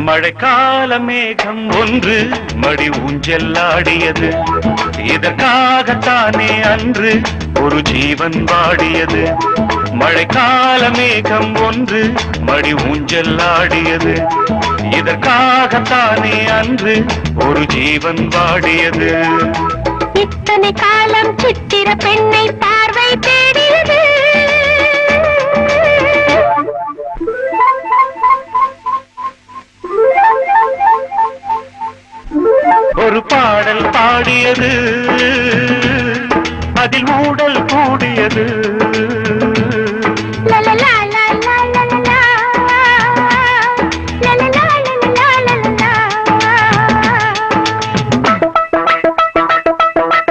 மழைக்கால மேகம் ஒன்று மடி ஊஞ்செல்லாடியது. இதற்காகத்தானே அன்று ஒரு ஜீவன் வாடியது. மழைக்கால மேகம் ஒன்று மடி ஊஞ்செல்லாடியது. இதற்காகத்தானே அன்று ஒரு ஜீவன் வாடியது. இத்தனை காலம் சித்திர பெண்ணை பார்வை தேடியது. ஒரு பாடல் பாடியது, அதில் ஊடல் கூடியது.